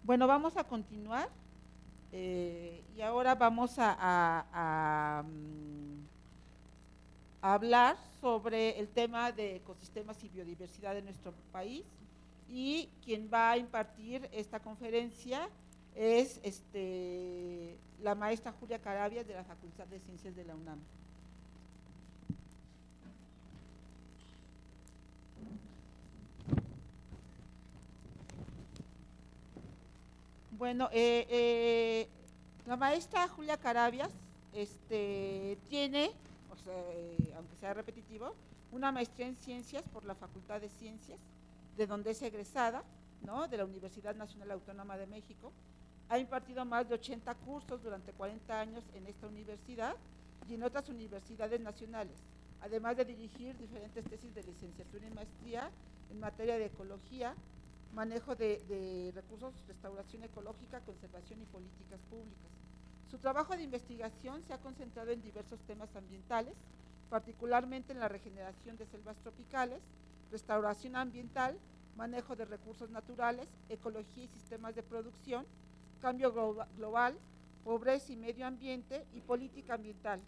Bueno, vamos a continuar y ahora vamos a hablar sobre el tema de ecosistemas y biodiversidad en nuestro país, y quien va a impartir esta conferencia es la maestra Julia Carabias de la Facultad de Ciencias de la UNAM. Bueno, la maestra Julia Carabias tiene, o sea, aunque sea repetitivo, una maestría en ciencias por la Facultad de Ciencias, de donde es egresada, ¿no?, de la Universidad Nacional Autónoma de México. Ha impartido más de 80 cursos durante 40 años en esta universidad y en otras universidades nacionales, además de dirigir diferentes tesis de licenciatura y maestría en materia de ecología, manejo de recursos, restauración ecológica, conservación y políticas públicas. Su trabajo de investigación se ha concentrado en diversos temas ambientales, particularmente en la regeneración de selvas tropicales, restauración ambiental, manejo de recursos naturales, ecología y sistemas de producción, cambio global, pobreza y medio ambiente y política ambiental.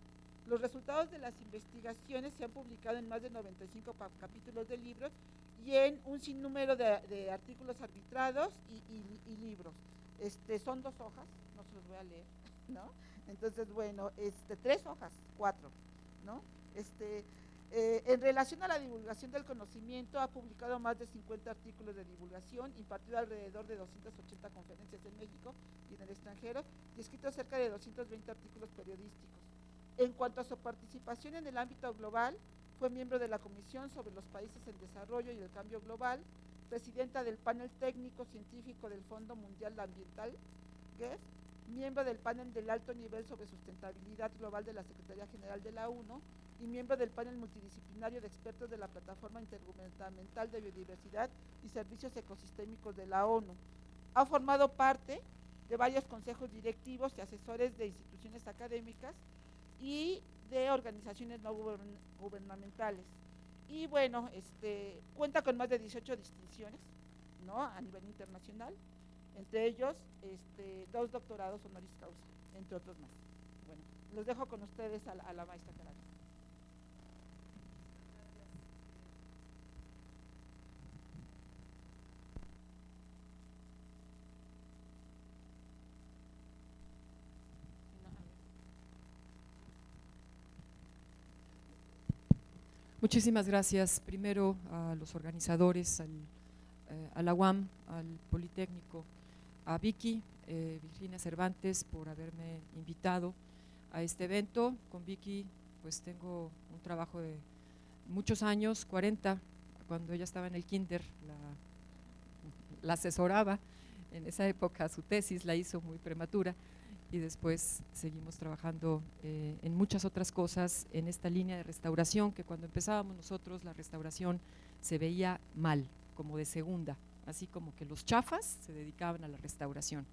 Los resultados de las investigaciones se han publicado en más de 95 capítulos de libros y en un sinnúmero de artículos arbitrados y libros. Son 2 hojas, no se los voy a leer, ¿no? Entonces, bueno, 3 hojas, 4, ¿no? En relación a la divulgación del conocimiento, ha publicado más de 50 artículos de divulgación, impartido alrededor de 280 conferencias en México y en el extranjero, y escrito cerca de 220 artículos periodísticos. En cuanto a su participación en el ámbito global, fue miembro de la Comisión sobre los Países en Desarrollo y el Cambio Global, presidenta del panel técnico científico del Fondo Mundial Ambiental, GEF, miembro del panel del alto nivel sobre sustentabilidad global de la Secretaría General de la ONU y miembro del panel multidisciplinario de expertos de la Plataforma Intergubernamental de Biodiversidad y Servicios Ecosistémicos de la ONU. Ha formado parte de varios consejos directivos y asesores de instituciones académicas y de organizaciones no gubernamentales. Y bueno, cuenta con más de 18 distinciones, ¿no?, a nivel internacional, entre ellos 2 doctorados honoris causa, entre otros más. Bueno, los dejo con ustedes a la maestra Carabias. Muchísimas gracias primero a los organizadores, a la UAM, al Politécnico, a Vicky, Virginia Cervantes, por haberme invitado a este evento. Con Vicky pues tengo un trabajo de muchos años, 40, cuando ella estaba en el kinder, la asesoraba. En esa época su tesis la hizo muy prematura y después seguimos trabajando en muchas otras cosas en esta línea de restauración, que cuando empezábamos nosotros la restauración se veía mal, como de segunda, así como que los chafas se dedicaban a la restauración.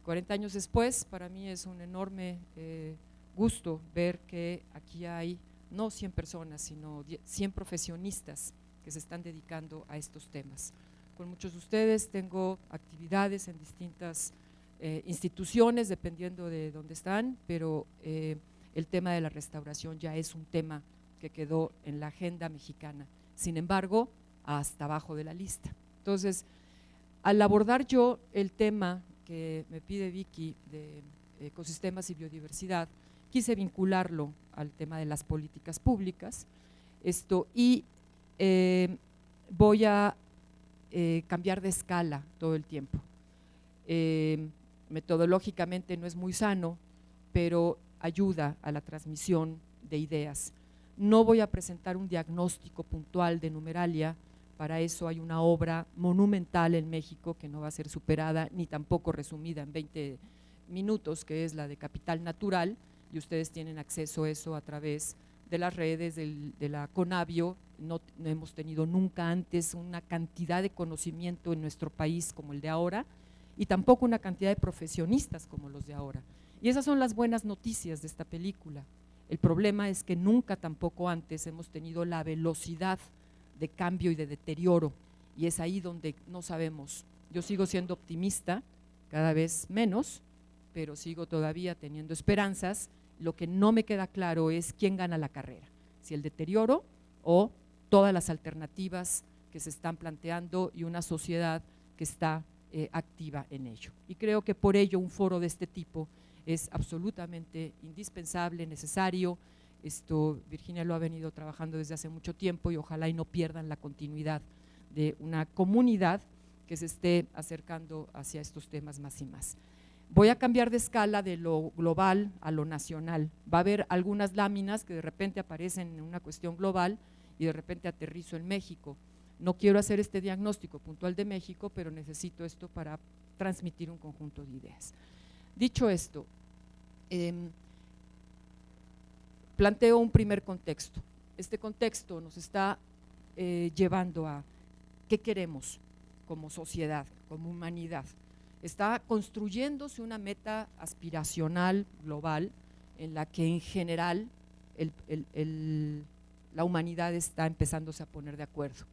40 años después, para mí es un enorme gusto ver que aquí hay no 100 personas, sino 100 profesionistas que se están dedicando a estos temas. Con muchos de ustedes tengo actividades en distintas instituciones, dependiendo de dónde están, pero el tema de la restauración ya es un tema que quedó en la agenda mexicana, sin embargo, hasta abajo de la lista. Entonces, al abordar yo el tema que me pide Vicky de ecosistemas y biodiversidad, quise vincularlo al tema de las políticas públicas, y voy a cambiar de escala todo el tiempo. Metodológicamente no es muy sano, pero ayuda a la transmisión de ideas. No voy a presentar un diagnóstico puntual de Numeralia, para eso hay una obra monumental en México que no va a ser superada ni tampoco resumida en 20 minutos, que es la de Capital Natural, y ustedes tienen acceso a eso a través de las redes de la Conavio. No hemos tenido nunca antes una cantidad de conocimiento en nuestro país como el de ahora, y tampoco una cantidad de profesionistas como los de ahora. Y esas son las buenas noticias de esta película. El problema es que nunca tampoco antes hemos tenido la velocidad de cambio y de deterioro, y es ahí donde no sabemos. Yo sigo siendo optimista, cada vez menos, pero sigo todavía teniendo esperanzas. Lo que no me queda claro es quién gana la carrera, si el deterioro o todas las alternativas que se están planteando y una sociedad que está activa en ello. Y creo que por ello un foro de este tipo es absolutamente indispensable, necesario. Virginia lo ha venido trabajando desde hace mucho tiempo y ojalá y no pierdan la continuidad de una comunidad que se esté acercando hacia estos temas más y más. Voy a cambiar de escala de lo global a lo nacional. Va a haber algunas láminas que de repente aparecen en una cuestión global y de repente aterrizo en México. No quiero hacer este diagnóstico puntual de México, pero necesito esto para transmitir un conjunto de ideas. Dicho esto, planteo un primer contexto. Este contexto nos está llevando a qué queremos como sociedad, como humanidad. Está construyéndose una meta aspiracional global en la que en general la humanidad está empezándose a poner de acuerdo.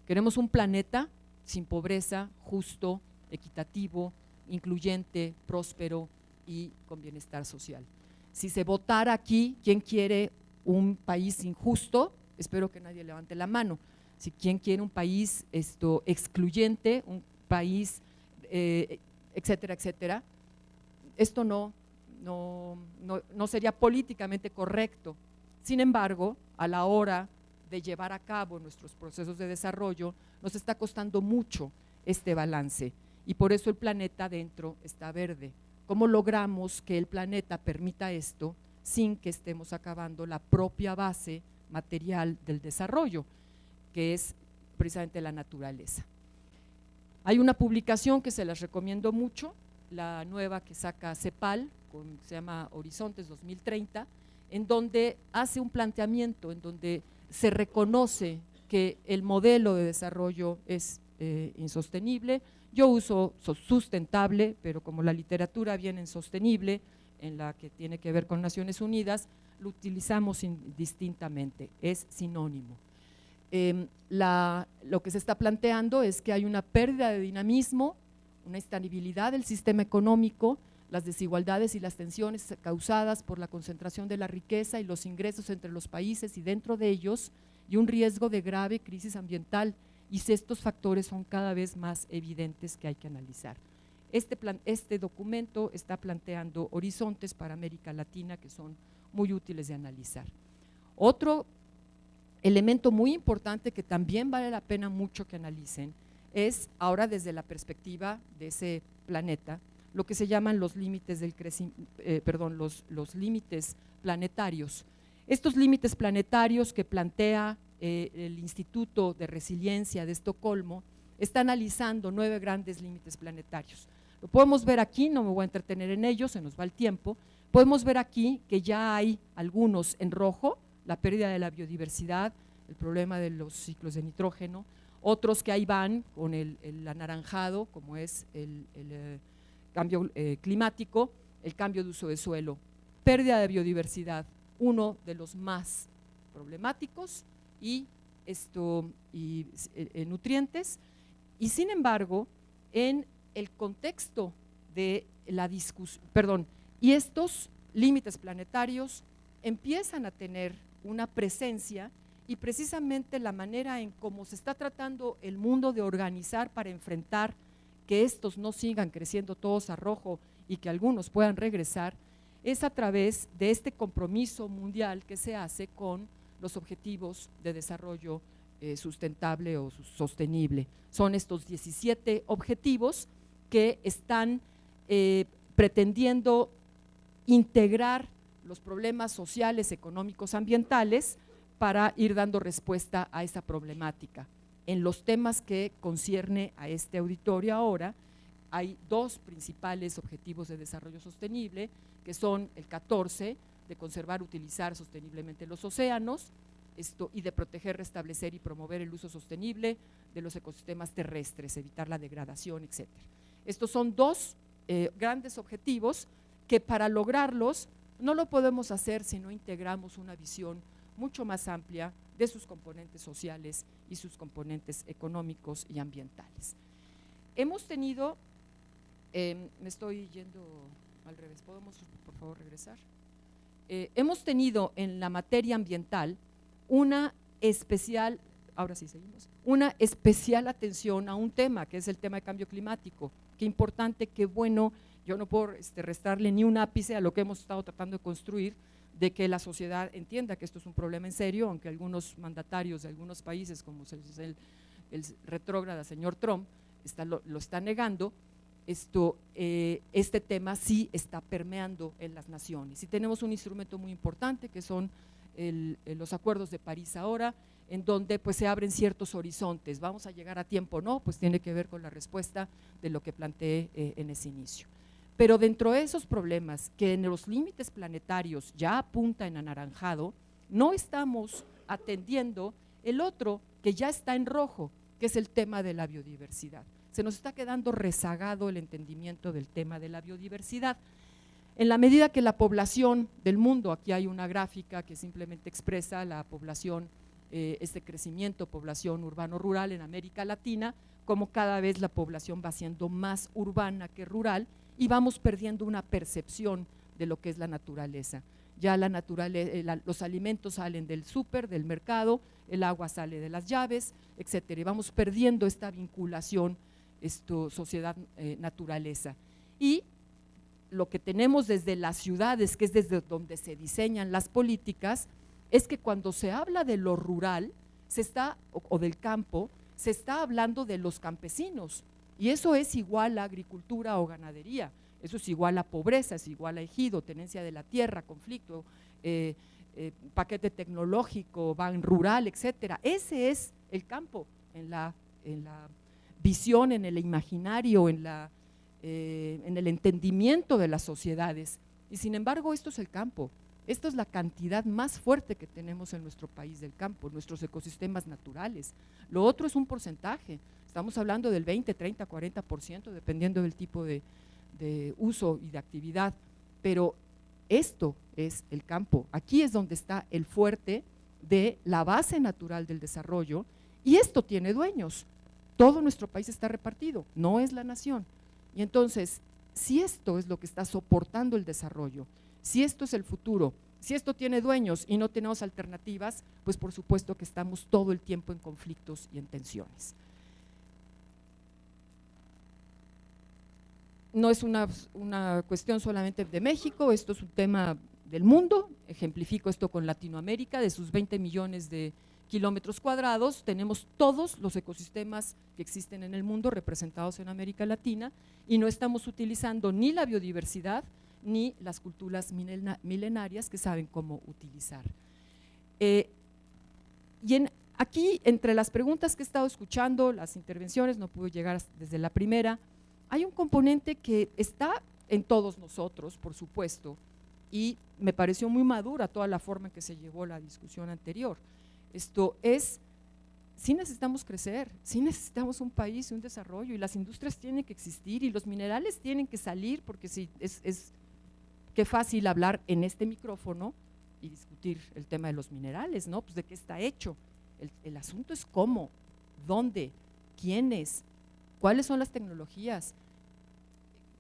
Queremos un planeta sin pobreza, justo, equitativo, incluyente, próspero y con bienestar social. Si se votara aquí, ¿quién quiere un país injusto? Espero que nadie levante la mano. Si quién quiere un país excluyente, un país, etcétera, etcétera. Esto no sería políticamente correcto. Sin embargo, a la hora de llevar a cabo nuestros procesos de desarrollo, nos está costando mucho este balance y por eso el planeta adentro está verde. ¿Cómo logramos que el planeta permita esto sin que estemos acabando la propia base material del desarrollo, que es precisamente la naturaleza? Hay una publicación que se las recomiendo mucho, la nueva que saca CEPAL, se llama Horizontes 2030, en donde hace un planteamiento, en donde se reconoce que el modelo de desarrollo es insostenible. Yo uso sustentable, pero como la literatura viene en sostenible, en la que tiene que ver con Naciones Unidas, lo utilizamos indistintamente, es sinónimo. Lo que se está planteando es que hay una pérdida de dinamismo, una inestabilidad del sistema económico, las desigualdades y las tensiones causadas por la concentración de la riqueza y los ingresos entre los países y dentro de ellos, y un riesgo de grave crisis ambiental, y estos factores son cada vez más evidentes que hay que analizar. Este documento está planteando horizontes para América Latina que son muy útiles de analizar. Otro elemento muy importante que también vale la pena mucho que analicen es, ahora desde la perspectiva de ese planeta, lo que se llaman los límites del los límites planetarios. Estos límites planetarios que plantea el Instituto de Resiliencia de Estocolmo está analizando 9 grandes límites planetarios. Lo podemos ver aquí, no me voy a entretener en ellos, se nos va el tiempo. Podemos ver aquí que ya hay algunos en rojo, la pérdida de la biodiversidad, el problema de los ciclos de nitrógeno, otros que ahí van con el anaranjado, como es el cambio climático, el cambio de uso de suelo, pérdida de biodiversidad, uno de los más problemáticos, y nutrientes, y sin embargo, en el contexto de la discusión, y estos límites planetarios empiezan a tener una presencia, y precisamente la manera en cómo se está tratando el mundo de organizar para enfrentar que estos no sigan creciendo todos a rojo y que algunos puedan regresar, es a través de este compromiso mundial que se hace con los objetivos de desarrollo sustentable o sostenible. Son estos 17 objetivos que están pretendiendo integrar los problemas sociales, económicos, ambientales para ir dando respuesta a esa problemática. En los temas que concierne a este auditorio ahora, hay 2 principales objetivos de desarrollo sostenible, que son el 14, de conservar, utilizar sosteniblemente los océanos, y de proteger, restablecer y promover el uso sostenible de los ecosistemas terrestres, evitar la degradación, etc. Estos son 2 grandes objetivos que para lograrlos no lo podemos hacer si no integramos una visión mucho más amplia de sus componentes sociales y sus componentes económicos y ambientales. Hemos tenido Me estoy yendo al revés. ¿Podemos, por favor, regresar? Hemos tenido en la materia ambiental una especial, ahora sí seguimos, una especial atención a un tema, que es el tema de cambio climático. Qué importante, qué bueno. Yo no puedo restarle ni un ápice a lo que hemos estado tratando de construir, de que la sociedad entienda que esto es un problema en serio, aunque algunos mandatarios de algunos países, como el retrógrada señor Trump, lo está negando. Este tema sí está permeando en las naciones y tenemos un instrumento muy importante que son los acuerdos de París ahora, en donde pues se abren ciertos horizontes. ¿Vamos a llegar a tiempo o no? Pues tiene que ver con la respuesta de lo que planteé en ese inicio. Pero dentro de esos problemas que en los límites planetarios ya apunta en anaranjado, no estamos atendiendo el otro que ya está en rojo, que es el tema de la biodiversidad. Se nos está quedando rezagado el entendimiento del tema de la biodiversidad. En la medida que la población del mundo, aquí hay una gráfica que simplemente expresa la población, este crecimiento, población urbano-rural en América Latina, como cada vez la población va siendo más urbana que rural y vamos perdiendo una percepción de lo que es la naturaleza. Ya los alimentos salen del súper, del mercado, el agua sale de las llaves, etcétera, y vamos perdiendo esta vinculación sociedad-naturaleza. Y lo que tenemos desde las ciudades, que es desde donde se diseñan las políticas, es que cuando se habla de lo rural o del campo, se está hablando de los campesinos, y eso es igual a agricultura o ganadería, eso es igual a pobreza, es igual a ejido, tenencia de la tierra, conflicto, paquete tecnológico, ban rural, etcétera. Ese es el campo en la visión, en el imaginario, en el entendimiento de las sociedades. Y sin embargo, esto es el campo. Esto es la cantidad más fuerte que tenemos en nuestro país del campo, nuestros ecosistemas naturales. Lo otro es un porcentaje. Estamos hablando del 20, 30, 40%, dependiendo del tipo de uso y de actividad. Pero esto es el campo. Aquí es donde está el fuerte de la base natural del desarrollo, y esto tiene dueños. Todo nuestro país está repartido, no es la nación. Y entonces, si esto es lo que está soportando el desarrollo, si esto es el futuro, si esto tiene dueños y no tenemos alternativas, pues por supuesto que estamos todo el tiempo en conflictos y en tensiones. No es una cuestión solamente de México, esto es un tema del mundo. Ejemplifico esto con Latinoamérica. De sus 20 millones de kilómetros cuadrados, tenemos todos los ecosistemas que existen en el mundo representados en América Latina, y no estamos utilizando ni la biodiversidad ni las culturas milenarias que saben cómo utilizar. Aquí, entre las preguntas que he estado escuchando, las intervenciones, no pude llegar desde la primera, hay un componente que está en todos nosotros, por supuesto, y me pareció muy madura toda la forma en que se llevó la discusión anterior. Esto es, sí necesitamos crecer, sí necesitamos un país y un desarrollo, y las industrias tienen que existir y los minerales tienen que salir, porque sí, qué fácil hablar en este micrófono y discutir el tema de los minerales, ¿no? Pues de qué está hecho. El asunto es cómo, dónde, quiénes, cuáles son las tecnologías,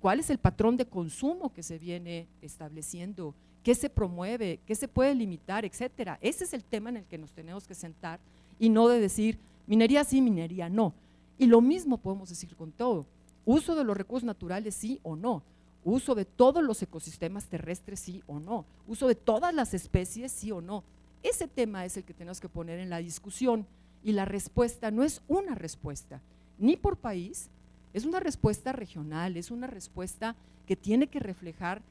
cuál es el patrón de consumo que se viene estableciendo, qué se promueve, qué se puede limitar, etcétera. Ese es el tema en el que nos tenemos que sentar, y no de decir minería sí, minería no. Y lo mismo podemos decir con todo: uso de los recursos naturales sí o no, uso de todos los ecosistemas terrestres sí o no, uso de todas las especies sí o no. Ese tema es el que tenemos que poner en la discusión, y la respuesta no es una respuesta ni por país, es una respuesta regional, es una respuesta que tiene que reflejar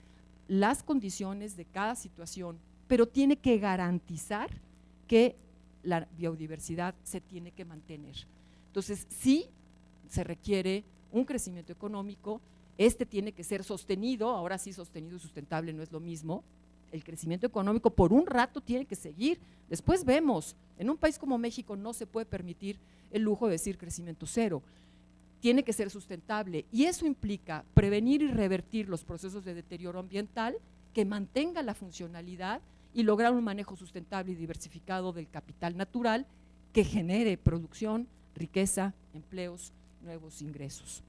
las condiciones de cada situación, pero tiene que garantizar que la biodiversidad se tiene que mantener. Entonces, sí se requiere un crecimiento económico, tiene que ser sostenido. Ahora sí, sostenido y sustentable no es lo mismo. El crecimiento económico por un rato tiene que seguir, después vemos. En un país como México no se puede permitir el lujo de decir crecimiento cero, tiene que ser sustentable, y eso implica prevenir y revertir los procesos de deterioro ambiental, que mantenga la funcionalidad y lograr un manejo sustentable y diversificado del capital natural que genere producción, riqueza, empleos, nuevos ingresos.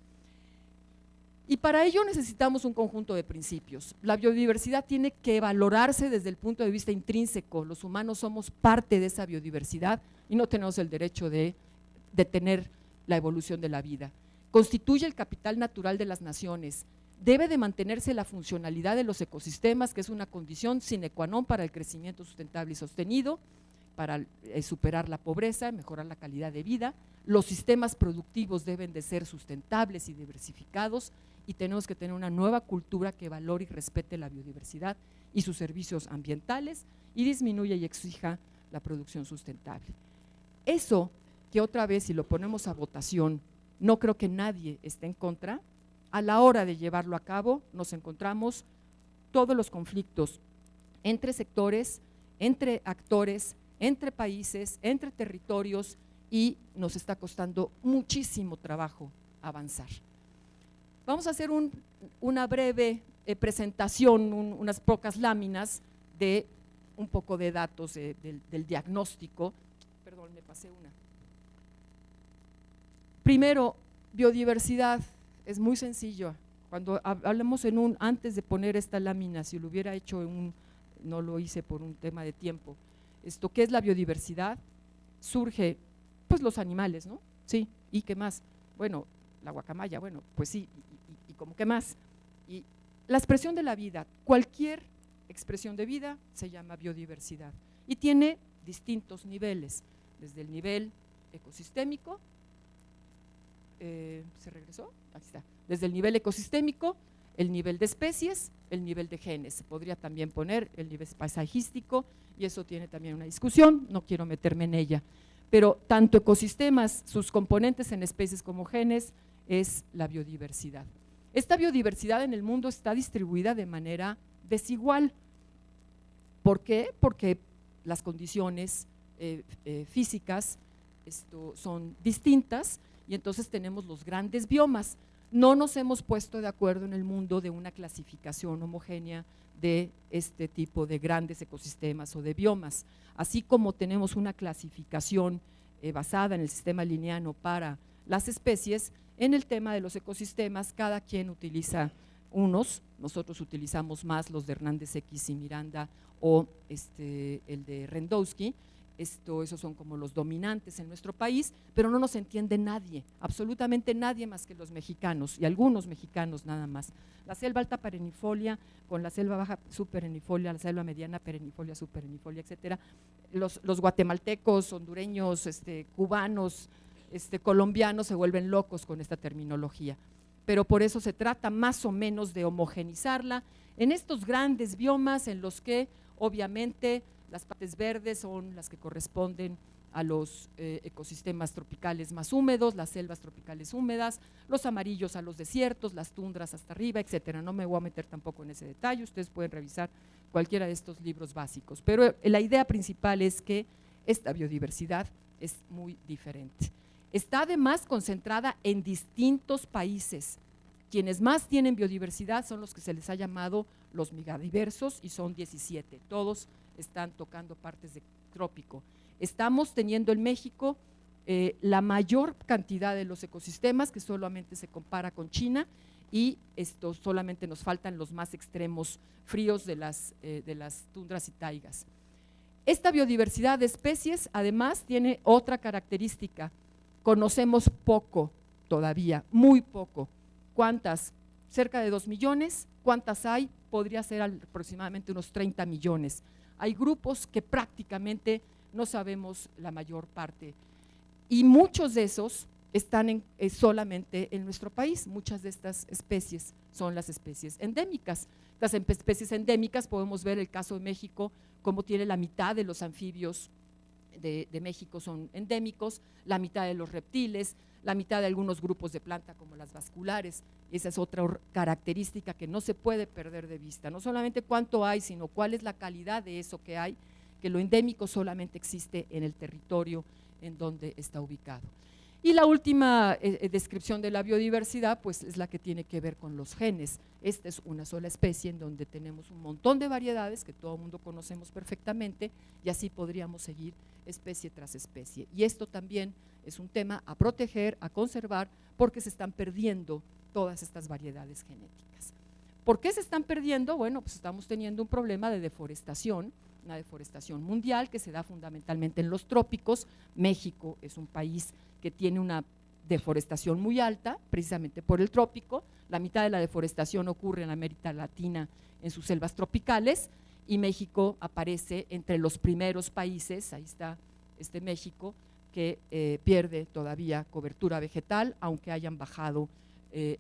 Y para ello necesitamos un conjunto de principios. La biodiversidad tiene que valorarse desde el punto de vista intrínseco. Los humanos somos parte de esa biodiversidad y no tenemos el derecho de detener la evolución de la vida. Constituye el capital natural de las naciones. Debe de mantenerse la funcionalidad de los ecosistemas, que es una condición sine qua non para el crecimiento sustentable y sostenido, para superar la pobreza, mejorar la calidad de vida. Los sistemas productivos deben de ser sustentables y diversificados, y tenemos que tener una nueva cultura que valore y respete la biodiversidad y sus servicios ambientales y disminuya y exija la producción sustentable. Eso que otra vez, si lo ponemos a votación, no creo que nadie esté en contra. A la hora de llevarlo a cabo nos encontramos todos los conflictos entre sectores, entre actores, entre países, entre territorios, y nos está costando muchísimo trabajo avanzar. Vamos a hacer una breve presentación, unas pocas láminas de un poco de datos del diagnóstico. Perdón, me pasé una. Primero, biodiversidad, es muy sencillo. Cuando hablamos antes de poner esta lámina, si lo hubiera hecho no lo hice por un tema de tiempo. ¿Qué es la biodiversidad? Surge, pues los animales, ¿no? Sí, ¿y qué más? Bueno, la guacamaya, bueno, pues sí, y ¿cómo qué más? Y la expresión de la vida, cualquier expresión de vida se llama biodiversidad y tiene distintos niveles, desde el nivel ecosistémico, ¿se regresó? Aquí está. Desde el nivel ecosistémico, el nivel de especies, el nivel de genes. Se podría también poner el nivel paisajístico, y eso tiene también una discusión, no quiero meterme en ella. Pero tanto ecosistemas, sus componentes en especies como genes, es la biodiversidad. Esta biodiversidad en el mundo está distribuida de manera desigual. ¿Por qué? Porque las condiciones físicas son distintas, y entonces tenemos los grandes biomas. No nos hemos puesto de acuerdo en el mundo de una clasificación homogénea de este tipo de grandes ecosistemas o de biomas, así como tenemos una clasificación basada en el sistema lineano para las especies. En el tema de los ecosistemas, cada quien utiliza unos, nosotros utilizamos más los de Hernández X y Miranda o el de Rendowski. Esos son como los dominantes en nuestro país, pero no nos entiende nadie, absolutamente nadie más que los mexicanos y algunos mexicanos nada más. La selva alta perennifolia con la selva baja subperennifolia, la selva mediana perennifolia, subperennifolia, etcétera. Los guatemaltecos, hondureños, cubanos, colombianos se vuelven locos con esta terminología, pero por eso se trata más o menos de homogenizarla en estos grandes biomas en los que obviamente las partes verdes son las que corresponden a los ecosistemas tropicales más húmedos, las selvas tropicales húmedas, los amarillos a los desiertos, las tundras hasta arriba, etcétera. No me voy a meter tampoco en ese detalle, ustedes pueden revisar cualquiera de estos libros básicos, pero la idea principal es que esta biodiversidad es muy diferente. Está además concentrada en distintos países. Quienes más tienen biodiversidad son los que se les ha llamado los megadiversos, y son 17, todos están tocando partes de trópico. Estamos teniendo en México la mayor cantidad de los ecosistemas, que solamente se compara con China, y solamente nos faltan los más extremos fríos de las tundras y taigas. Esta biodiversidad de especies además tiene otra característica: conocemos poco todavía, muy poco. ¿Cuántas? Cerca de 2 millones. ¿Cuántas hay? Podría ser aproximadamente unos 30 millones. Hay grupos que prácticamente no sabemos la mayor parte, y muchos de esos están solamente en nuestro país. Muchas de estas especies son las especies endémicas. Las especies endémicas, podemos ver el caso de México, como tiene la mitad de los anfibios de México son endémicos, la mitad de los reptiles, la mitad de algunos grupos de planta como las vasculares. Esa es otra característica que no se puede perder de vista, no solamente cuánto hay, sino cuál es la calidad de eso que hay, que lo endémico solamente existe en el territorio en donde está ubicado. Y la última descripción de la biodiversidad, pues es la que tiene que ver con los genes. Esta es una sola especie en donde tenemos un montón de variedades que todo el mundo conocemos perfectamente, y así podríamos seguir especie tras especie. Y esto también es un tema a proteger, a conservar, porque se están perdiendo todas estas variedades genéticas. ¿Por qué se están perdiendo? Bueno, pues estamos teniendo un problema de deforestación, una deforestación mundial que se da fundamentalmente en los trópicos. México es un país que tiene una deforestación muy alta, precisamente por el trópico. La mitad de la deforestación ocurre en América Latina en sus selvas tropicales, y México aparece entre los primeros países, ahí está México, que pierde todavía cobertura vegetal, aunque hayan bajado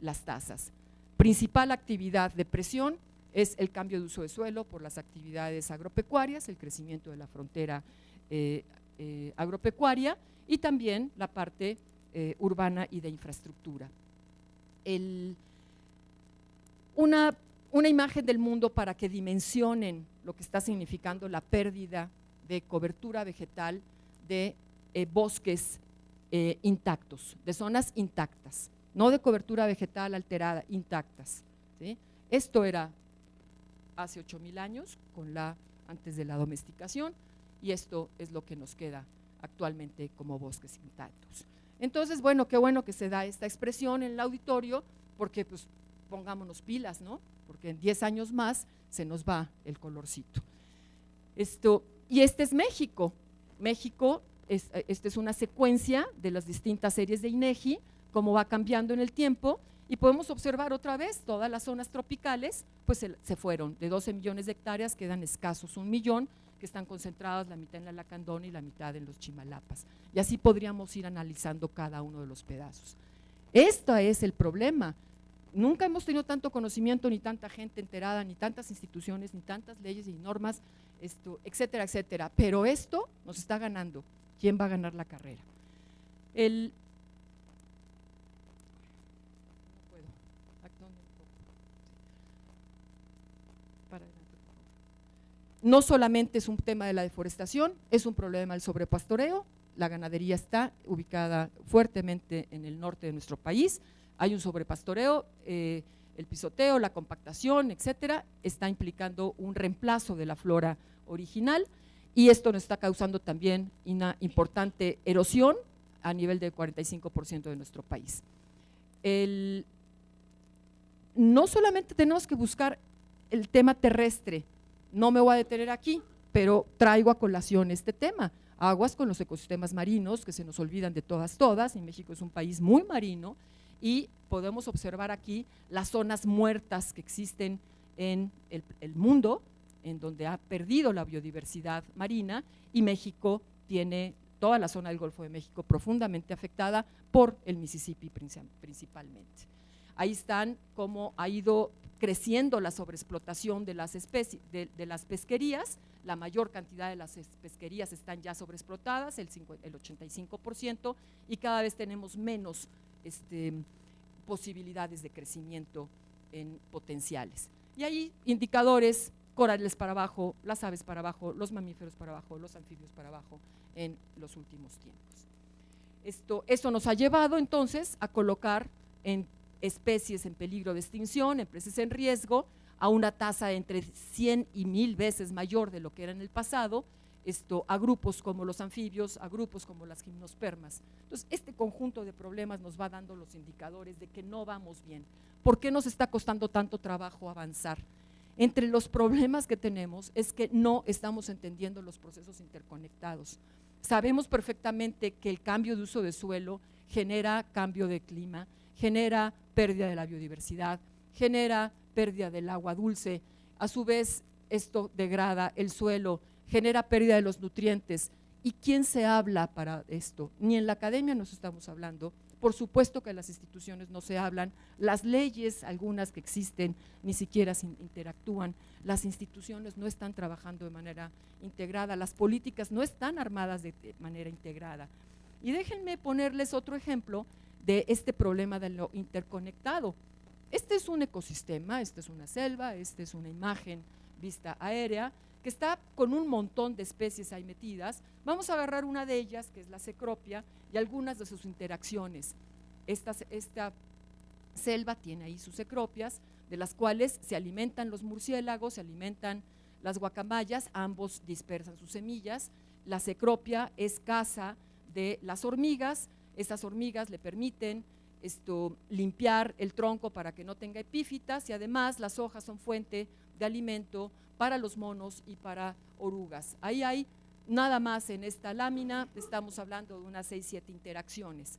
las tasas. Principal actividad de presión es el cambio de uso de suelo por las actividades agropecuarias, el crecimiento de la frontera agropecuaria, y también la parte urbana y de infraestructura. Una imagen del mundo para que dimensionen lo que está significando la pérdida de cobertura vegetal de bosques intactos, de zonas intactas, no de cobertura vegetal alterada, intactas, ¿sí? Esto era hace 8,000 años, antes de la domesticación, y esto es lo que nos queda actualmente como bosques intactos. Entonces, bueno que se da esta expresión en el auditorio, porque pues pongámonos pilas, ¿no? Porque en 10 años más se nos va el colorcito. Y este es México. México, esta es una secuencia de las distintas series de INEGI, cómo va cambiando en el tiempo, y podemos observar otra vez todas las zonas tropicales, pues se fueron, de 12 millones de hectáreas quedan escasos 1 millón, que están concentradas la mitad en la Lacandona y la mitad en los Chimalapas, y así podríamos ir analizando cada uno de los pedazos. Este es el problema. Nunca hemos tenido tanto conocimiento, ni tanta gente enterada, ni tantas instituciones, ni tantas leyes y normas, etcétera, etcétera, pero esto nos está ganando. ¿Quién va a ganar la carrera? No solamente es un tema de la deforestación, es un problema del sobrepastoreo. La ganadería está ubicada fuertemente en el norte de nuestro país, hay un sobrepastoreo, el pisoteo, la compactación, etcétera, está implicando un reemplazo de la flora original, y esto nos está causando también una importante erosión a nivel del 45% de nuestro país. No solamente tenemos que buscar el tema terrestre, no me voy a detener aquí, pero traigo a colación este tema. Aguas con los ecosistemas marinos, que se nos olvidan de todas, y México es un país muy marino, y podemos observar aquí las zonas muertas que existen en el mundo, en donde ha perdido la biodiversidad marina, y México tiene toda la zona del Golfo de México profundamente afectada por el Mississippi principalmente. Ahí están cómo ha ido creciendo la sobreexplotación de las especies, de las pesquerías. La mayor cantidad de las pesquerías están ya sobreexplotadas, el 85%, y cada vez tenemos menos posibilidades de crecimiento en potenciales. Y hay indicadores, corales para abajo, las aves para abajo, los mamíferos para abajo, los anfibios para abajo en los últimos tiempos. Esto nos ha llevado entonces a colocar en especies en peligro de extinción, especies en riesgo, a una tasa entre 100 y 1000 veces mayor de lo que era en el pasado, a grupos como los anfibios, a grupos como las gimnospermas. Entonces, este conjunto de problemas nos va dando los indicadores de que no vamos bien. ¿Por qué nos está costando tanto trabajo avanzar? Entre los problemas que tenemos es que no estamos entendiendo los procesos interconectados. Sabemos perfectamente que el cambio de uso de suelo genera cambio de clima, genera pérdida de la biodiversidad, genera pérdida del agua dulce, a su vez esto degrada el suelo, genera pérdida de los nutrientes. ¿Y quién se habla para esto? Ni en la academia nos estamos hablando, por supuesto que en las instituciones no se hablan, las leyes, algunas que existen, ni siquiera interactúan, las instituciones no están trabajando de manera integrada, las políticas no están armadas de manera integrada. Y déjenme ponerles otro ejemplo de este problema de lo interconectado. Este es un ecosistema, esta es una selva, esta es una imagen vista aérea, que está con un montón de especies ahí metidas. Vamos a agarrar una de ellas, que es la cecropia, y algunas de sus interacciones. Esta selva tiene ahí sus cecropias, de las cuales se alimentan los murciélagos, se alimentan las guacamayas, ambos dispersan sus semillas. La cecropia es casa de las hormigas, esas hormigas le permiten limpiar el tronco para que no tenga epífitas, y además las hojas son fuente de alimento para los monos y para orugas. Ahí hay nada más en esta lámina, estamos hablando de unas 6-7 interacciones.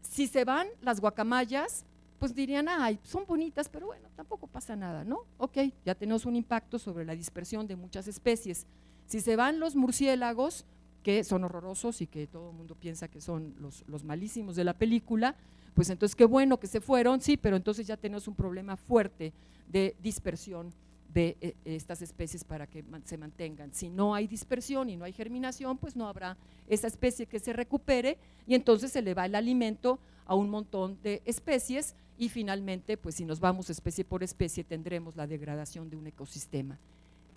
Si se van las guacamayas, pues dirían, ay, son bonitas, pero bueno, tampoco pasa nada, ¿no? Ok, ya tenemos un impacto sobre la dispersión de muchas especies. Si se van los murciélagos, que son horrorosos y que todo el mundo piensa que son los malísimos de la película, pues entonces qué bueno que se fueron, sí, pero entonces ya tenemos un problema fuerte de dispersión de estas especies para que se mantengan. Si no hay dispersión y no hay germinación, pues no habrá esa especie que se recupere, y entonces se le va el alimento a un montón de especies, y finalmente, pues si nos vamos especie por especie, tendremos la degradación de un ecosistema.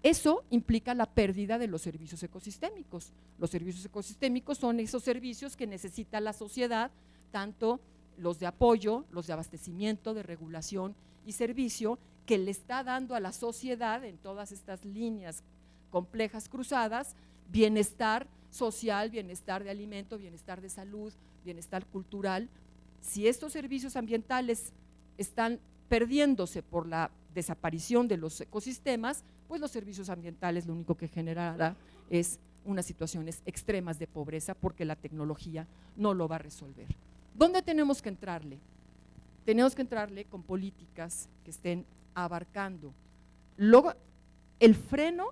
Eso implica la pérdida de los servicios ecosistémicos. Los servicios ecosistémicos son esos servicios que necesita la sociedad, tanto los de apoyo, los de abastecimiento, de regulación y servicio, que le está dando a la sociedad en todas estas líneas complejas cruzadas, bienestar social, bienestar de alimento, bienestar de salud, bienestar cultural. Si estos servicios ambientales están perdiéndose por la desaparición de los ecosistemas, pues los servicios ambientales lo único que generará es unas situaciones extremas de pobreza, porque la tecnología no lo va a resolver. ¿Dónde tenemos que entrarle? Tenemos que entrarle con políticas que estén abarcando luego el freno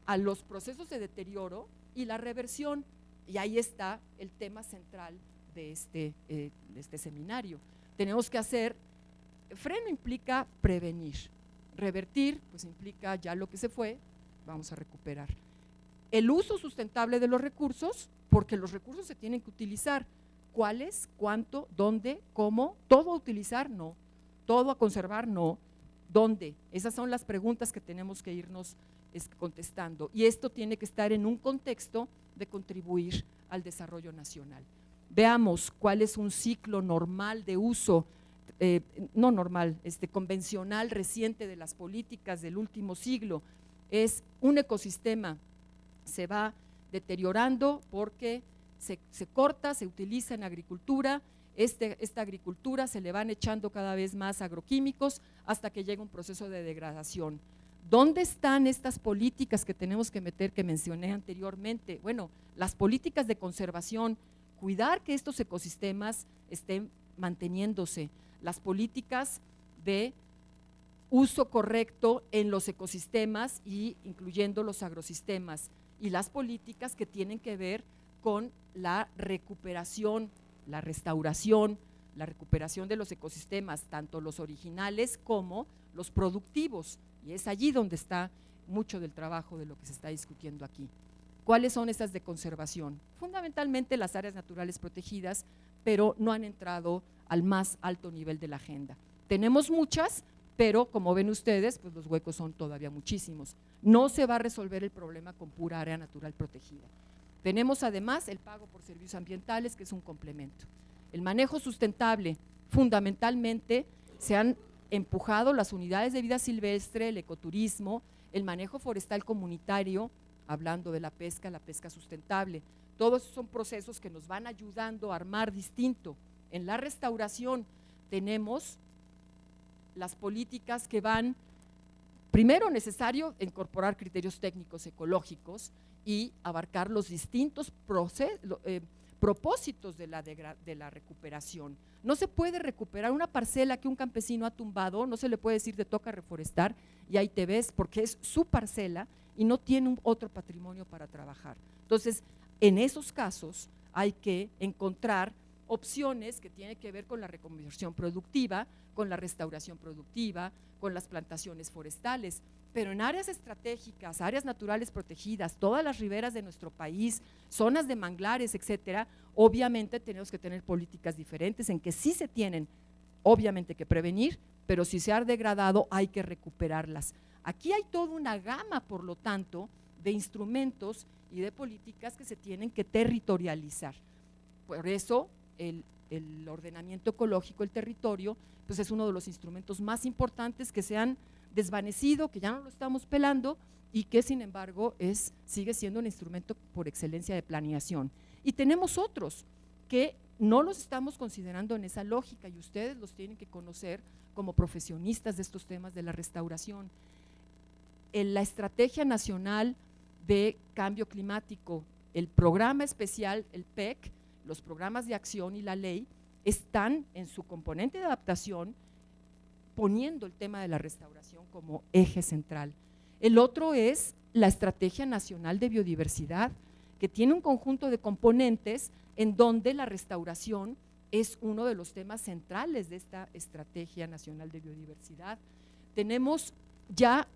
a los procesos de deterioro y la reversión, y ahí está el tema central de este seminario. Tenemos que hacer, freno implica prevenir, revertir pues implica ya lo que se fue, vamos a recuperar. El uso sustentable de los recursos, porque los recursos se tienen que utilizar. ¿Cuáles? ¿Cuánto? ¿Dónde? ¿Cómo? ¿Todo a utilizar? No. ¿Todo a conservar? No. ¿Dónde? Esas son las preguntas que tenemos que irnos contestando, y esto tiene que estar en un contexto de contribuir al desarrollo nacional. Veamos cuál es un ciclo normal de uso, no normal, convencional reciente de las políticas del último siglo. Es un ecosistema, se va deteriorando porque se corta, se utiliza en agricultura, esta agricultura se le van echando cada vez más agroquímicos hasta que llega un proceso de degradación. ¿Dónde están estas políticas que tenemos que meter, que mencioné anteriormente? Bueno, las políticas de conservación, cuidar que estos ecosistemas estén manteniéndose, las políticas de uso correcto en los ecosistemas y incluyendo los agrosistemas, y las políticas que tienen que ver con la recuperación, la restauración, la recuperación de los ecosistemas, tanto los originales como los productivos, y es allí donde está mucho del trabajo de lo que se está discutiendo aquí. ¿Cuáles son estas de conservación? Fundamentalmente las áreas naturales protegidas, pero no han entrado al más alto nivel de la agenda. Tenemos muchas, pero como ven ustedes, pues los huecos son todavía muchísimos. No se va a resolver el problema con pura área natural protegida. Tenemos además el pago por servicios ambientales, que es un complemento. El manejo sustentable, fundamentalmente se han empujado las unidades de vida silvestre, el ecoturismo, el manejo forestal comunitario, hablando de la pesca sustentable. Todos esos son procesos que nos van ayudando a armar distinto. En la restauración tenemos las políticas que van, primero necesario incorporar criterios técnicos ecológicos y abarcar los distintos propósitos de la recuperación. No se puede recuperar una parcela que un campesino ha tumbado, no se le puede decir te toca reforestar y ahí te ves, porque es su parcela y no tiene otro patrimonio para trabajar. Entonces, en esos casos hay que encontrar opciones que tienen que ver con la reconversión productiva, con la restauración productiva, con las plantaciones forestales, pero en áreas estratégicas, áreas naturales protegidas, todas las riberas de nuestro país, zonas de manglares, etcétera, obviamente tenemos que tener políticas diferentes en que sí se tienen, obviamente, que prevenir, pero si se ha degradado hay que recuperarlas. Aquí hay toda una gama, por lo tanto, de instrumentos y de políticas que se tienen que territorializar. Por eso el ordenamiento ecológico, el territorio, pues es uno de los instrumentos más importantes que se han desvanecido, que ya no lo estamos pelando y que sin embargo sigue siendo un instrumento por excelencia de planeación. Y tenemos otros que no los estamos considerando en esa lógica y ustedes los tienen que conocer como profesionistas de estos temas de la restauración. La Estrategia Nacional de Cambio Climático, el programa especial, el PEC, los programas de acción y la ley están en su componente de adaptación poniendo el tema de la restauración como eje central. El otro es la Estrategia Nacional de Biodiversidad, que tiene un conjunto de componentes en donde la restauración es uno de los temas centrales de esta Estrategia Nacional de Biodiversidad. Tenemos ya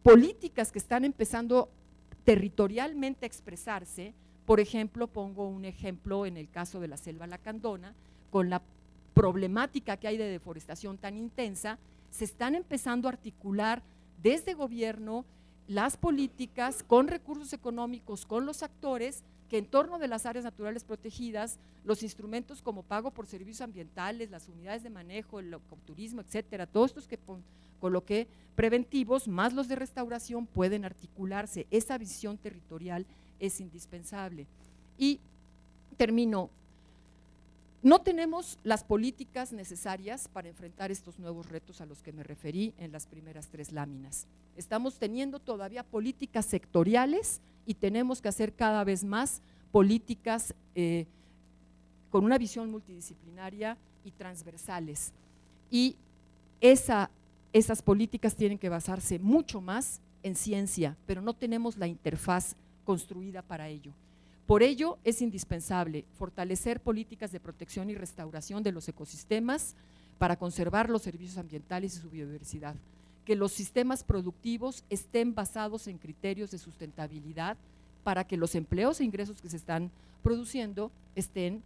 políticas que están empezando territorialmente a expresarse. Por ejemplo, pongo un ejemplo en el caso de la selva lacandona, con la problemática que hay de deforestación tan intensa, se están empezando a articular desde gobierno las políticas con recursos económicos, con los actores que en torno de las áreas naturales protegidas, los instrumentos como pago por servicios ambientales, las unidades de manejo, el ecoturismo, etcétera, todos estos que coloqué preventivos, más los de restauración, pueden articularse. Esa visión territorial es indispensable. Y termino. No tenemos las políticas necesarias para enfrentar estos nuevos retos a los que me referí en las primeras 3 láminas. Estamos teniendo todavía políticas sectoriales y tenemos que hacer cada vez más políticas con una visión multidisciplinaria y transversales. Y esas políticas tienen que basarse mucho más en ciencia, pero no tenemos la interfaz construida para ello. Por ello, es indispensable fortalecer políticas de protección y restauración de los ecosistemas para conservar los servicios ambientales y su biodiversidad, que los sistemas productivos estén basados en criterios de sustentabilidad para que los empleos e ingresos que se están produciendo estén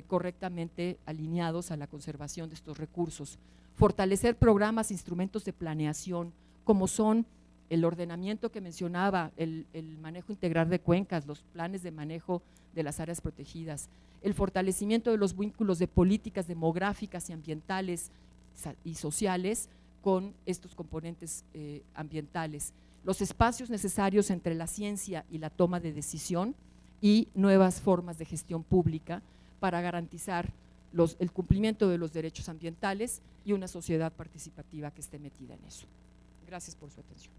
correctamente alineados a la conservación de estos recursos. Fortalecer programas e instrumentos de planeación, como son el ordenamiento que mencionaba, el manejo integral de cuencas, los planes de manejo de las áreas protegidas, el fortalecimiento de los vínculos de políticas demográficas y ambientales y sociales con estos componentes ambientales, los espacios necesarios entre la ciencia y la toma de decisión y nuevas formas de gestión pública para garantizar el cumplimiento de los derechos ambientales y una sociedad participativa que esté metida en eso. Gracias por su atención.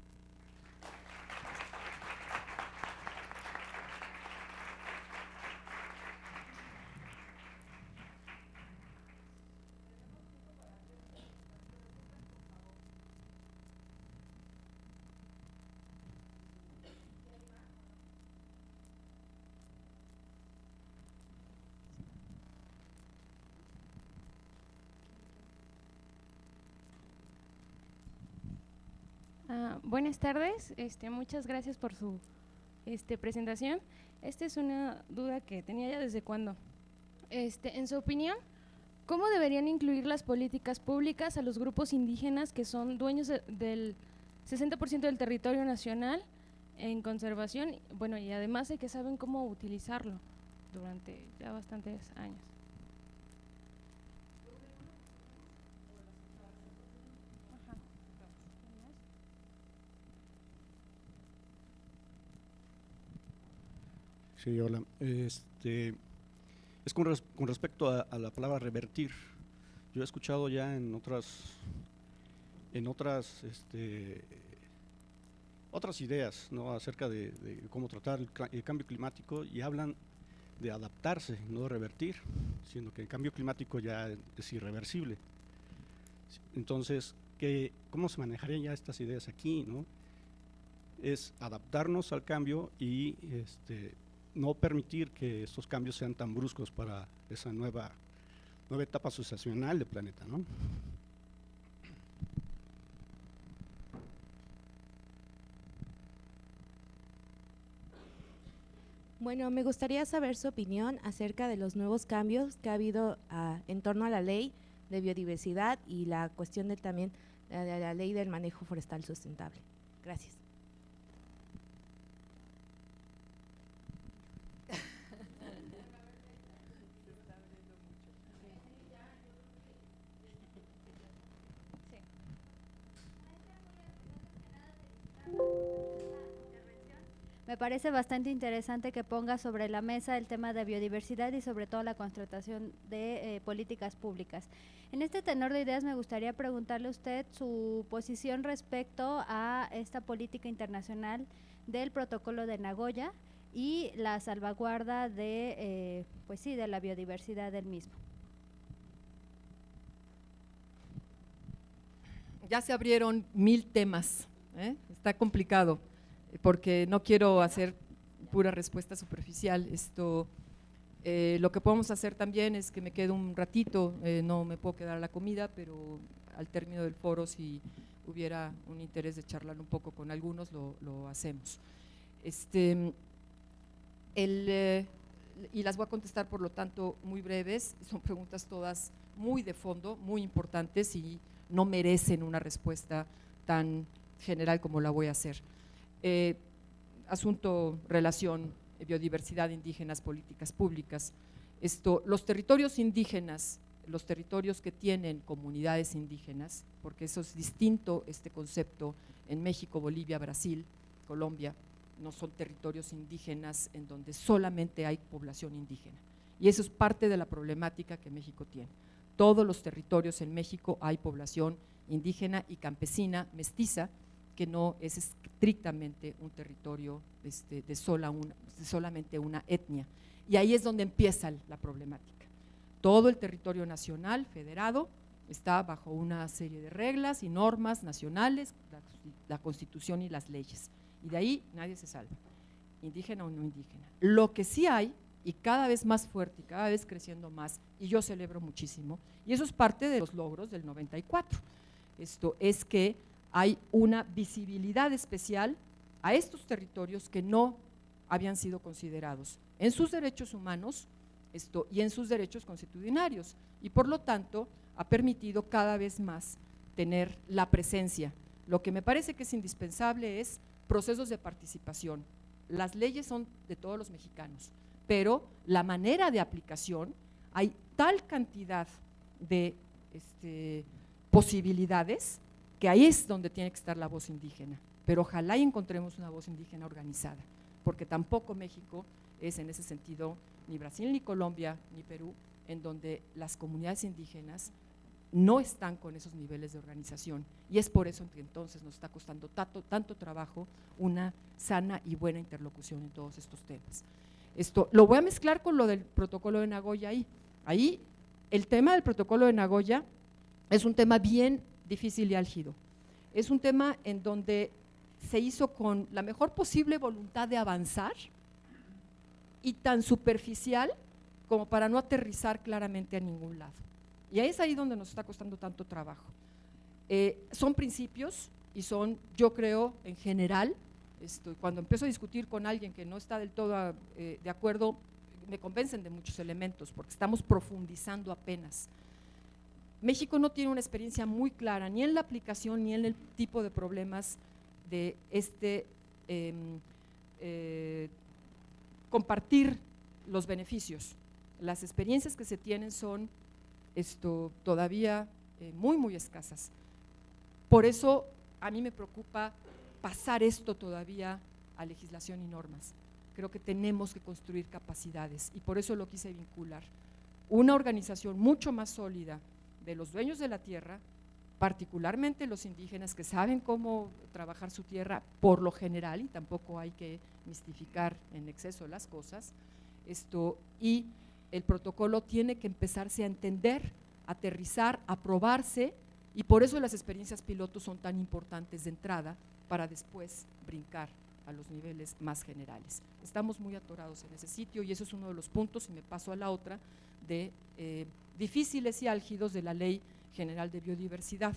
Buenas tardes, muchas gracias por su presentación. Esta es una duda que tenía ya desde cuando. En su opinión, ¿cómo deberían incluir las políticas públicas a los grupos indígenas que son dueños del 60% del territorio nacional en conservación? Bueno, y además de que saben cómo utilizarlo durante ya bastantes años. Sí, hola. Es con respecto a la palabra revertir. Yo he escuchado ya en otras ideas, ¿no?, acerca de cómo tratar el cambio climático, y hablan de adaptarse, no de revertir, sino que el cambio climático ya es irreversible. Entonces, ¿cómo se manejarían ya estas ideas aquí, ¿no? Es adaptarnos al cambio y no permitir que estos cambios sean tan bruscos para esa nueva etapa sucesional del planeta, ¿no? Bueno, me gustaría saber su opinión acerca de los nuevos cambios que ha habido en torno a la ley de biodiversidad y la cuestión también de la ley del manejo forestal sustentable. Gracias. me parece bastante interesante que ponga sobre la mesa el tema de biodiversidad y sobre todo la contratación de políticas públicas. En este tenor de ideas me gustaría preguntarle a usted su posición respecto a esta política internacional del protocolo de Nagoya y la salvaguarda de, pues sí, de la biodiversidad del mismo. Ya se abrieron 1000 temas, está complicado, porque no quiero hacer pura respuesta superficial. Lo que podemos hacer también es que me quede un ratito, no me puedo quedar a la comida, pero al término del foro, si hubiera un interés de charlar un poco con algunos, lo hacemos. Y las voy a contestar, por lo tanto, muy breves. Son preguntas todas muy de fondo, muy importantes y no merecen una respuesta tan general como la voy a hacer. Asunto, relación, biodiversidad, indígenas, políticas públicas. Los territorios indígenas, los territorios que tienen comunidades indígenas, porque eso es distinto, este concepto en México, Bolivia, Brasil, Colombia, no son territorios indígenas en donde solamente hay población indígena. Y eso es parte de la problemática que México tiene. Todos los territorios en México hay población indígena y campesina, mestiza, que no es estrictamente un territorio de solamente una etnia. Y ahí es donde empieza la problemática. Todo el territorio nacional, federado, está bajo una serie de reglas y normas nacionales, la Constitución y las leyes. Y de ahí nadie se salva, indígena o no indígena. Lo que sí hay, y cada vez más fuerte y cada vez creciendo más, y yo celebro muchísimo, y eso es parte de los logros del 94, es que hay una visibilidad especial a estos territorios que no habían sido considerados en sus derechos humanos y en sus derechos constitucionarios, y por lo tanto ha permitido cada vez más tener la presencia. Lo que me parece que es indispensable es procesos de participación. Las leyes son de todos los mexicanos, pero la manera de aplicación, hay tal cantidad de posibilidades que ahí es donde tiene que estar la voz indígena, pero ojalá y encontremos una voz indígena organizada, porque tampoco México es en ese sentido ni Brasil, ni Colombia, ni Perú, en donde las comunidades indígenas no están con esos niveles de organización, y es por eso que entonces nos está costando tanto trabajo una sana y buena interlocución en todos estos temas. Lo voy a mezclar con lo del protocolo de Nagoya. Ahí el tema del protocolo de Nagoya es un tema bien difícil y álgido. Es un tema en donde se hizo con la mejor posible voluntad de avanzar y tan superficial como para no aterrizar claramente a ningún lado. Y ahí es ahí donde nos está costando tanto trabajo. Son principios y son, yo creo, en general, cuando empiezo a discutir con alguien que no está del todo de acuerdo, me convencen de muchos elementos, porque estamos profundizando apenas. México no tiene una experiencia muy clara ni en la aplicación ni en el tipo de problemas de compartir los beneficios. Las experiencias que se tienen son todavía muy escasas. Por eso a mí me preocupa pasar esto todavía a legislación y normas. Creo que tenemos que construir capacidades y por eso lo quise vincular. Una organización mucho más sólida de los dueños de la tierra, particularmente los indígenas que saben cómo trabajar su tierra por lo general, y tampoco hay que mistificar en exceso las cosas, y el protocolo tiene que empezarse a entender, aterrizar, aprobarse, y por eso las experiencias pilotos son tan importantes de entrada para después brincar a los niveles más generales. Estamos muy atorados en ese sitio y eso es uno de los puntos, y me paso a la otra, de difíciles y álgidos de la Ley General de Biodiversidad.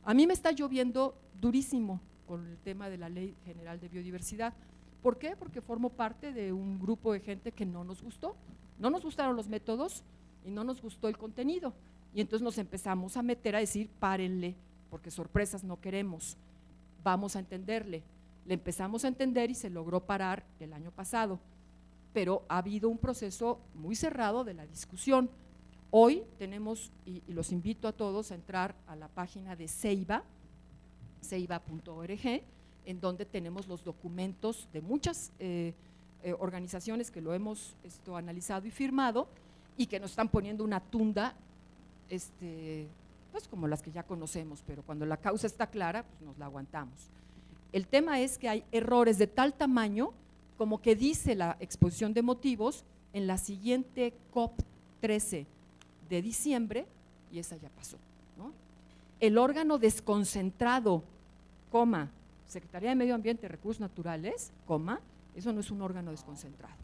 A mí me está lloviendo durísimo con el tema de la Ley General de Biodiversidad. ¿Por qué? Porque formo parte de un grupo de gente que no nos gustó. No nos gustaron los métodos y no nos gustó el contenido. Y entonces nos empezamos a meter a decir, párenle, porque sorpresas no queremos, vamos a entenderle. Le empezamos a entender y se logró parar el año pasado, pero ha habido un proceso muy cerrado de la discusión. Hoy tenemos, y los invito a todos a entrar a la página de Ceiba, ceiba.org, en donde tenemos los documentos de muchas organizaciones que lo hemos analizado y firmado, y que nos están poniendo una tunda, pues como las que ya conocemos, pero cuando la causa está clara, pues nos la aguantamos. El tema es que hay errores de tal tamaño, como que dice la exposición de motivos, en la siguiente COP 13 de diciembre, y esa ya pasó, ¿no? El órgano desconcentrado, coma, Secretaría de Medio Ambiente y Recursos Naturales, coma, eso no es un órgano desconcentrado.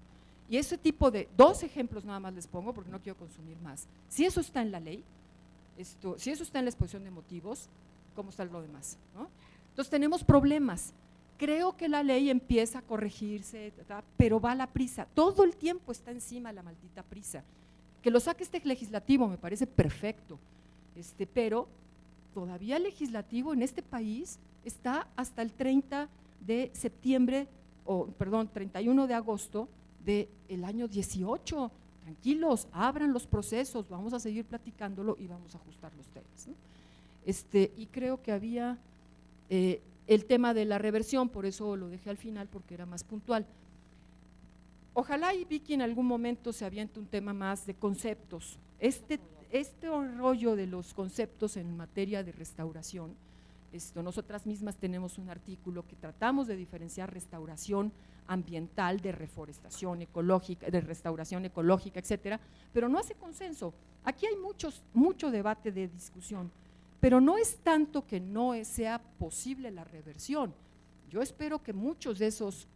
Y ese tipo de, 2 ejemplos nada más les pongo porque no quiero consumir más. Si eso está en la ley, si eso está en la exposición de motivos, ¿cómo está lo demás, no? Entonces tenemos problemas. Creo que la ley empieza a corregirse, pero va a la prisa. Todo el tiempo está encima la maldita prisa. Que lo saque este legislativo me parece perfecto, pero todavía el legislativo en este país está hasta el 30 de septiembre, o perdón, 31 de agosto del año 18. Tranquilos, abran los procesos, vamos a seguir platicándolo y vamos a ajustar los temas, ¿no? Y creo que había el tema de la reversión, por eso lo dejé al final porque era más puntual. Ojalá y Vicky en algún momento se aviente un tema más de conceptos. Este rollo de los conceptos en materia de restauración, nosotras mismas tenemos un artículo que tratamos de diferenciar restauración ambiental de reforestación ecológica, de restauración ecológica, etcétera, pero no hace consenso. Aquí hay mucho debate de discusión, pero no es tanto que no sea posible la reversión. Yo espero que muchos de esos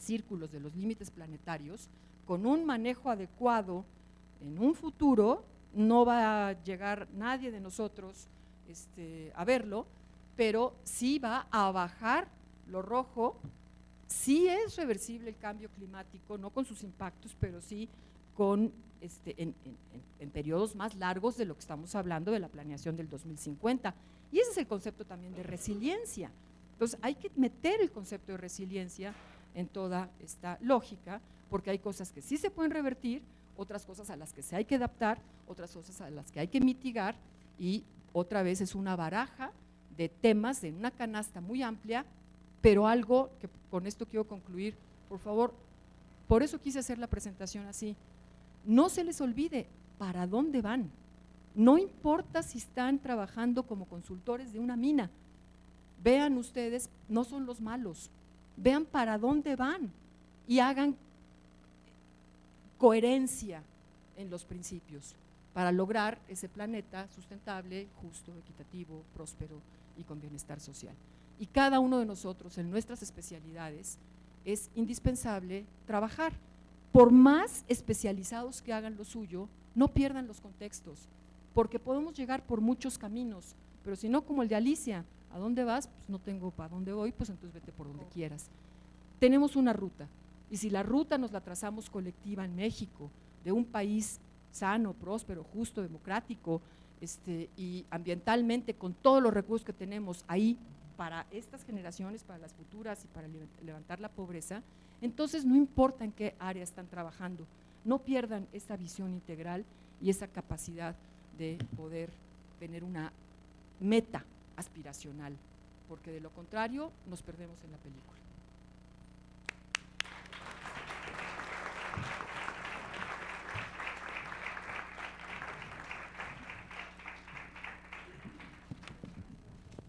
círculos de los límites planetarios, con un manejo adecuado en un futuro, no va a llegar nadie de nosotros a verlo, pero sí va a bajar lo rojo. Sí es reversible el cambio climático, no con sus impactos, pero sí con en periodos más largos de lo que estamos hablando de la planeación del 2050. Y ese es el concepto también de resiliencia. Entonces hay que meter el concepto de resiliencia en toda esta lógica, porque hay cosas que sí se pueden revertir, otras cosas a las que se hay que adaptar, otras cosas a las que hay que mitigar, y otra vez es una baraja de temas de una canasta muy amplia, pero algo que con esto quiero concluir, por favor, por eso quise hacer la presentación así. No se les olvide para dónde van. No importa si están trabajando como consultores de una mina. Vean ustedes, no son los malos. Vean para dónde van y hagan coherencia en los principios para lograr ese planeta sustentable, justo, equitativo, próspero y con bienestar social. Y cada uno de nosotros en nuestras especialidades es indispensable trabajar. Por más especializados que hagan lo suyo, no pierdan los contextos, porque podemos llegar por muchos caminos, pero si no, como el de Alicia, ¿a dónde vas? Pues no tengo para dónde voy, pues entonces vete por donde quieras. Tenemos una ruta, y si la ruta nos la trazamos colectiva en México, de un país sano, próspero, justo, democrático, y ambientalmente, con todos los recursos que tenemos ahí para estas generaciones, para las futuras y para levantar la pobreza, entonces no importa en qué área están trabajando, no pierdan esa visión integral y esa capacidad de poder tener una meta aspiracional, porque de lo contrario nos perdemos en la película.